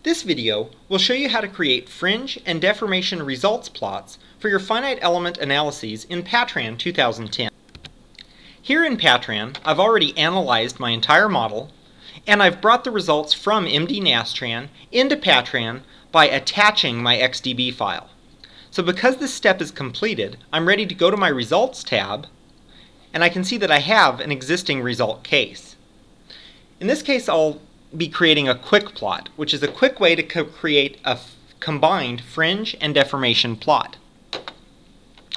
This video will show you how to create fringe and deformation results plots for your finite element analyses in Patran 2010. Here in Patran, I've already analyzed my entire model, and I've brought the results from MD-Nastran into Patran by attaching my XDB file. So because this step is completed, I'm ready to go to my Results tab, and I can see that I have an existing result case. In this case, I'll be creating a quick plot, which is a quick way to create a combined fringe and deformation plot.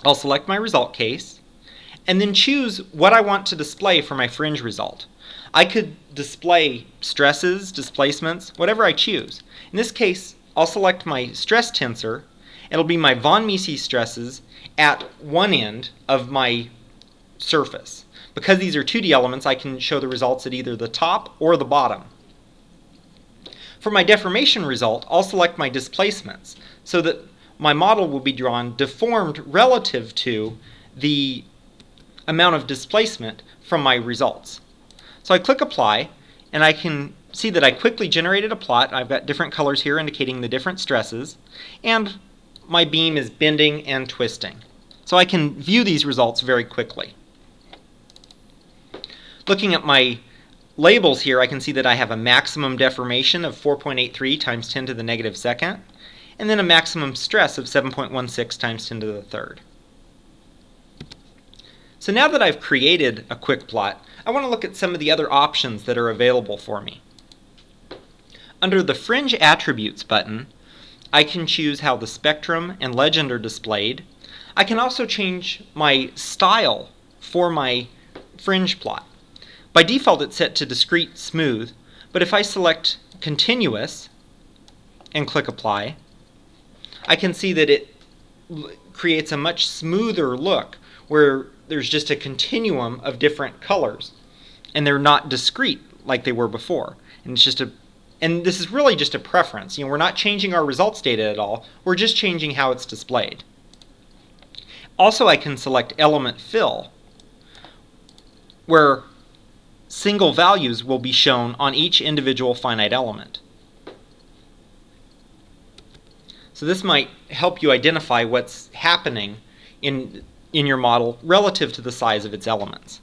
I'll select my result case and then choose what I want to display for my fringe result. I could display stresses, displacements, whatever I choose. In this case, I'll select my stress tensor. It'll be my von Mises stresses at one end of my surface. Because these are 2D elements, I can show the results at either the top or the bottom. For my deformation result, I'll select my displacements so that my model will be drawn deformed relative to the amount of displacement from my results. So I click Apply, and I can see that I quickly generated a plot. I've got different colors here indicating the different stresses, and my beam is bending and twisting. So I can view these results very quickly. Looking at my labels here, I can see that I have a maximum deformation of 4.83 times 10 to the negative second, and then a maximum stress of 7.16 times 10 to the third. So now that I've created a quick plot, I want to look at some of the other options that are available for me. Under the Fringe Attributes button, I can choose how the spectrum and legend are displayed. I can also change my style for my fringe plot. By default, it's set to discrete smooth, but if I select continuous and click Apply, I can see that it creates a much smoother look where there's just a continuum of different colors, and they're not discrete like they were before. And this is really just a preference. We're not changing our results data at all. We're just changing how it's displayed. Also, I can select Element Fill, where single values will be shown on each individual finite element. So this might help you identify what's happening in your model relative to the size of its elements.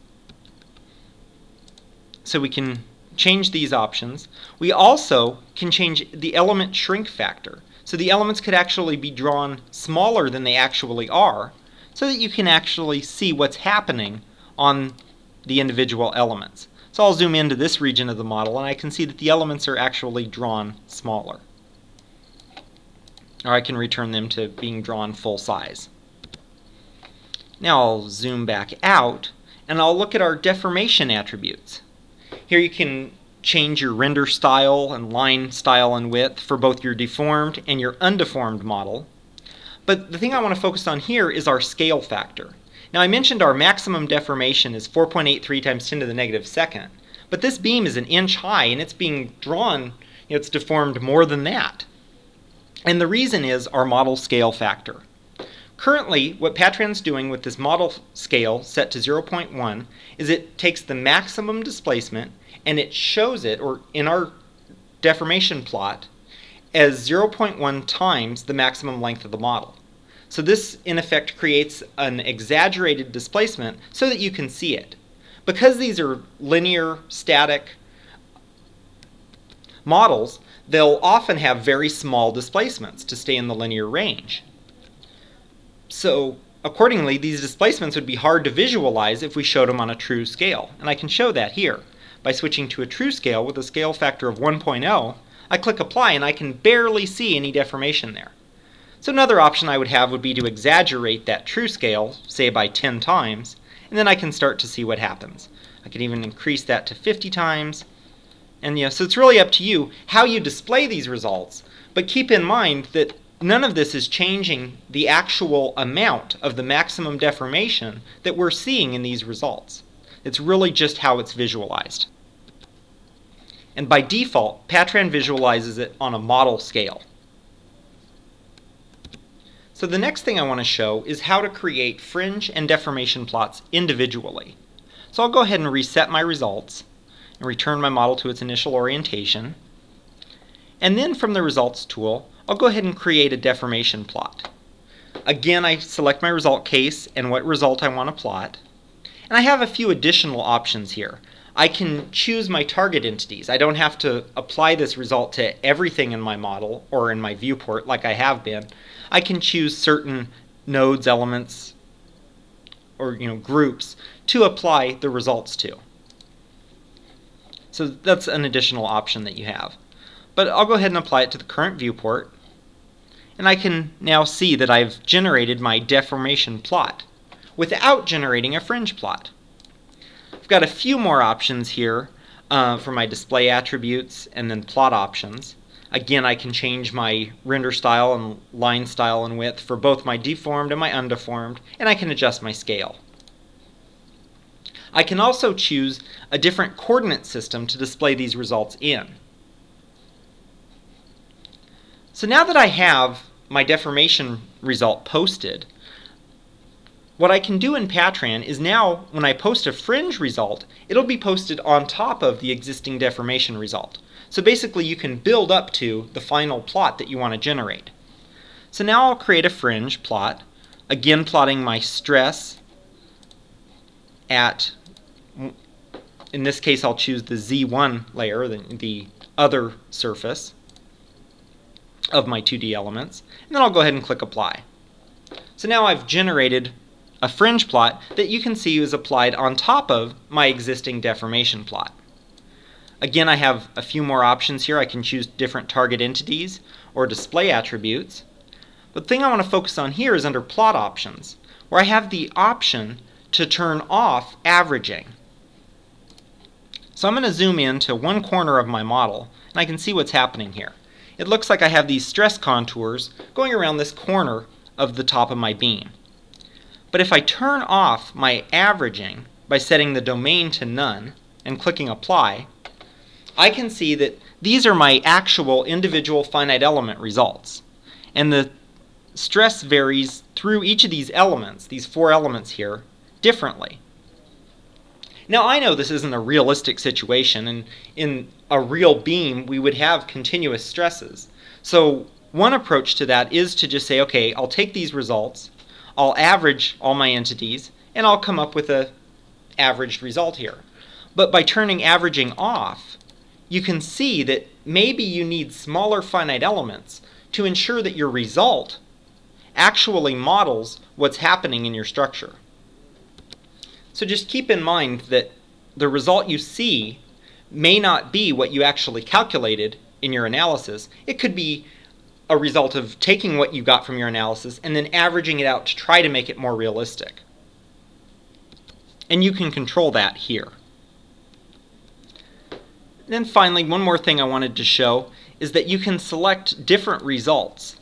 So we can change these options. We also can change the element shrink factor. So the elements could actually be drawn smaller than they actually are, so that you can actually see what's happening on the individual elements. So I'll zoom into this region of the model, and I can see that the elements are actually drawn smaller. Or I can return them to being drawn full size. Now I'll zoom back out, and I'll look at our deformation attributes. Here you can change your render style and line style and width for both your deformed and your undeformed model. But the thing I want to focus on here is our scale factor. Now I mentioned our maximum deformation is 4.83 times 10 to the negative second, but this beam is 1 inch high and it's being drawn, it's deformed more than that. And the reason is our model scale factor. Currently, what Patran's doing with this model scale set to 0.1 is it takes the maximum displacement and it shows it, or in our deformation plot, as 0.1 times the maximum length of the model. So this, in effect, creates an exaggerated displacement so that you can see it. Because these are linear, static models, they'll often have very small displacements to stay in the linear range. So, accordingly, these displacements would be hard to visualize if we showed them on a true scale. And I can show that here. By switching to a true scale with a scale factor of 1.0, I click Apply and I can barely see any deformation there. So another option I would have would be to exaggerate that true scale, say by 10 times, and then I can start to see what happens. I can even increase that to 50 times. And so it's really up to you how you display these results, but keep in mind that none of this is changing the actual amount of the maximum deformation that we're seeing in these results. It's really just how it's visualized. And by default, Patran visualizes it on a model scale. So the next thing I want to show is how to create fringe and deformation plots individually. So I'll go ahead and reset my results and return my model to its initial orientation. And then from the results tool, I'll go ahead and create a deformation plot. Again, I select my result case and what result I want to plot. And I have a few additional options here. I can choose my target entities. I don't have to apply this result to everything in my model or in my viewport like I have been. I can choose certain nodes, elements, or groups to apply the results to. So that's an additional option that you have. But I'll go ahead and apply it to the current viewport. And I can now see that I've generated my deformation plot without generating a fringe plot. I've got a few more options here for my display attributes and then plot options. Again, I can change my render style and line style and width for both my deformed and my undeformed, and I can adjust my scale. I can also choose a different coordinate system to display these results in. So now that I have my deformation result posted, what I can do in Patran is now when I post a fringe result, it'll be posted on top of the existing deformation result. So basically you can build up to the final plot that you want to generate. So now I'll create a fringe plot, again plotting my stress at, in this case I'll choose the Z1 layer, the other surface of my 2D elements, and then I'll go ahead and click apply. So now I've generated a fringe plot that you can see is applied on top of my existing deformation plot. Again, I have a few more options here. I can choose different target entities or display attributes. But the thing I want to focus on here is under plot options, where I have the option to turn off averaging. So I'm going to zoom in to one corner of my model, and I can see what's happening here. It looks like I have these stress contours going around this corner of the top of my beam. But if I turn off my averaging by setting the domain to none and clicking apply, I can see that these are my actual individual finite element results. And the stress varies through each of these elements, these 4 elements here, differently. Now I know this isn't a realistic situation, and in a real beam we would have continuous stresses. So one approach to that is to just say, okay, I'll take these results, I'll average all my entities, and I'll come up with an averaged result here. But by turning averaging off, you can see that maybe you need smaller finite elements to ensure that your result actually models what's happening in your structure. So just keep in mind that the result you see may not be what you actually calculated in your analysis. It could be a result of taking what you got from your analysis and then averaging it out to try to make it more realistic. And you can control that here. Then finally, one more thing I wanted to show is that you can select different results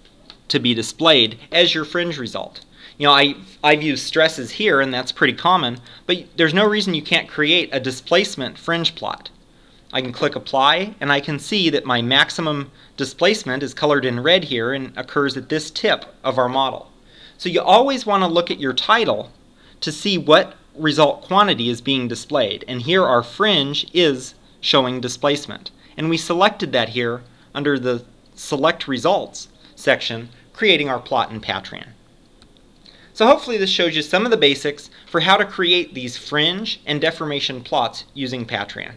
to be displayed as your fringe result. I've used stresses here, and that's pretty common, but there's no reason you can't create a displacement fringe plot. I can click apply, and I can see that my maximum displacement is colored in red here and occurs at this tip of our model. So you always want to look at your title to see what result quantity is being displayed, and here our fringe is showing displacement. And we selected that here under the Select Results section, creating our plot in Patran. So hopefully this shows you some of the basics for how to create these fringe and deformation plots using Patran.